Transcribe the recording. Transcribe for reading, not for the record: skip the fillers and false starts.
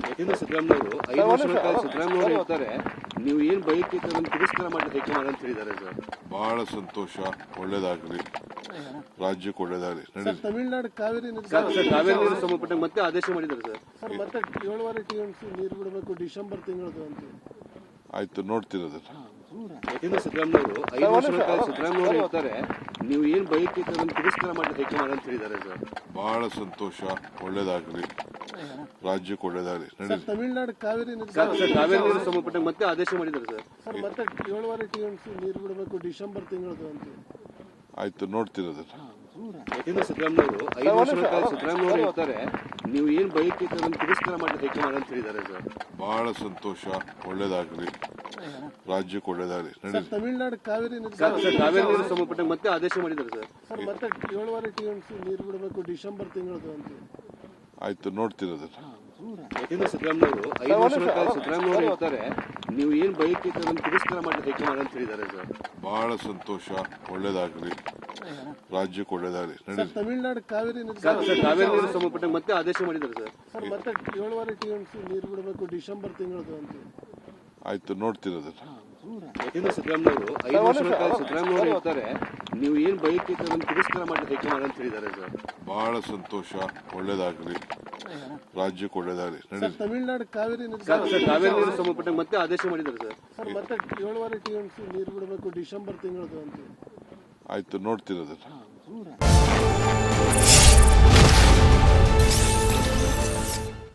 ಯಾಕಂದ್ರೆ ಸಿದ್ದರಾಮಯ್ಯವರು 5 ವರ್ಷಗಳ ಕಾಲ ಸಿದ್ದರಾಮಯ್ಯವರು ಇರ್ತಾರೆ, ನೀವು ಏನ್ ಬೈಕ್ ಅದನ್ನು ತಿರಸ್ಕಾರ ಮಾಡಿ ಹೈಕಮಾಂಡ್ ಅಂತ ಹೇಳಿದ್ದಾರೆ ಸರ್. ಬಹಳ ಸಂತೋಷ, ಒಳ್ಳೇದಾಗಲಿ, ರಾಜ್ಯಕ್ಕೆ ಒಳ್ಳೇದಾಗಲಿ. ತಮಿಳುನಾಡು ಕಾವೇರಿ ಕಾವೇರಿ ನೀರು ಸಂಬಂಧಪಟ್ಟ ಮತ್ತೆ ಆದೇಶ ಮಾಡಿದ್ದಾರೆ ಸರ್. ಮತ್ತೆ 7 TMC ನೀರು ಬಿಡಬೇಕು ಡಿಸೆಂಬರ್ ತಿಂಗಳದು ಅಂತ. ಆಯ್ತು, ನೋಡ್ತೀನಿ ಅದನ್ನ. ಯಾಕಂದ್ರೆ ಸಿದ್ದರಾಮಯ್ಯವರು 5 ವರ್ಷಗಳ ಕಾಲ ಸಿದ್ದರಾಮಯ್ಯವರು ಇರ್ತಾರೆ, ನೀವು ಏನ್ ಬೈಕ್ ಅದನ್ನು ತಿರಸ್ಕಾರ ಮಾಡಿ ಹೈಕಮಾಂಡ್ ಅಂತ ಹೇಳಿದ್ದಾರೆ ಸರ್. ಬಹಳ ಸಂತೋಷ, ಒಳ್ಳೇದಾಗಲಿ, ರಾಜ್ಯಕ್ಕೆ ಒಳ್ಳೇದಾಗಲಿ. ತಮಿಳುನಾಡು ಕಾವೇರಿ ಕಾವೇರಿ ನೀರು ಸಂಬಂಧಪಟ್ಟ ಮತ್ತೆ ಆದೇಶ ಮಾಡಿದ್ದಾರೆ ಸರ್. ಮತ್ತೆ 7 TMC ನೀರು ಬಿಡಬೇಕು ಡಿಸೆಂಬರ್ ತಿಂಗಳದು ಅಂತ. ಆಯ್ತು, ನೋಡ್ತೀನಿ ಅದನ್ನ. ಯಾಕಂದ್ರೆ ಸಿದ್ದರಾಮಯ್ಯವರು 5 ವರ್ಷಗಳ ಕಾಲ ಸಿದ್ದರಾಮಯ್ಯವರು ಇರ್ತಾರೆ, ನೀವು ಏನ್ ಬೈಕ್ ಅದನ್ನು ತಿರಸ್ಕಾರ ಮಾಡಿ ಹೈಕಮಾಂಡ್ ಅಂತ ಹೇಳಿದ್ದಾರೆ ಸರ್. ಬಹಳ ಸಂತೋಷ, ಒಳ್ಳೇದಾಗಲಿ, ರಾಜ್ಯಕ್ಕೆ ಒಳ್ಳೇದಾಗಲಿ. ತಮಿಳುನಾಡು ಕಾವೇರಿ ಕಾವೇರಿ ನೀರು ಸಂಬಂಧಪಟ್ಟ ಮತ್ತೆ ಆದೇಶ ಮಾಡಿದ್ದಾರೆ ಸರ್. ಮತ್ತೆ 7 TMC ನೀರು ಬಿಡಬೇಕು ಡಿಸೆಂಬರ್ ತಿಂಗಳದು ಅಂತ. ಆಯ್ತು, ನೋಡ್ತೀನಿ ಅದನ್ನ. ಯಾಕಂದ್ರೆ ಸಿದ್ದರಾಮಯ್ಯವರು 5 ವರ್ಷಗಳ ಕಾಲ ಸಿದ್ದರಾಮಯ್ಯವರು ಇರ್ತಾರೆ, ನೀವು ಏನ್ ಬೈಕ್ ಅದನ್ನು ತಿರಸ್ಕಾರ ಮಾಡಿ ಹೈಕಮಾಂಡ್ ಅಂತ ಹೇಳಿದ್ದಾರೆ ಸರ್. ಬಹಳ ಸಂತೋಷ, ಒಳ್ಳೇದಾಗಲಿ, ರಾಜ್ಯಕ್ಕೆ ಒಳ್ಳೇದಾಗಲಿ. ತಮಿಳುನಾಡು ಕಾವೇರಿ ಕಾವೇರಿ ನೀರು ಸಂಬಂಧಪಟ್ಟ ಮತ್ತೆ ಆದೇಶ ಮಾಡಿದ್ದಾರೆ ಸರ್. ಮತ್ತೆ 7 TMC ನೀರು ಬಿಡಬೇಕು ಡಿಸೆಂಬರ್ ತಿಂಗಳದು ಅಂತ. ಆಯ್ತು, ನೋಡ್ತೀನಿ ಅದನ್ನ. ಯಾಕಂದ್ರೆ ಸಿದ್ದರಾಮಯ್ಯವರು 5 ವರ್ಷಗಳ ಕಾಲ ಸಿದ್ದರಾಮಯ್ಯವರು ಇರ್ತಾರೆ, ನೀವು ಏನ್ ಬೈಕ್ ಅದನ್ನು ತಿರಸ್ಕಾರ ಮಾಡಿ ಹೈಕಮಾಂಡ್ ಅಂತ ಹೇಳಿದ್ದಾರೆ ಸರ್. ಬಹಳ ಸಂತೋಷ, ಒಳ್ಳೇದಾಗಲಿ, ರಾಜ್ಯಕ್ಕೆ ಒಳ್ಳೇದಾಗಲಿ. ತಮಿಳುನಾಡು ಕಾವೇರಿ ಕಾವೇರಿ ನೀರು ಸಂಬಂಧಪಟ್ಟ ಮತ್ತೆ ಆದೇಶ ಮಾಡಿದ್ದಾರೆ ಸರ್. ಮತ್ತೆ 7 TMC ನೀರು ಬಿಡಬೇಕು ಡಿಸೆಂಬರ್ ತಿಂಗಳದು ಅಂತ. ಆಯ್ತು, ನೋಡ್ತೀನಿ ಅದನ್ನ.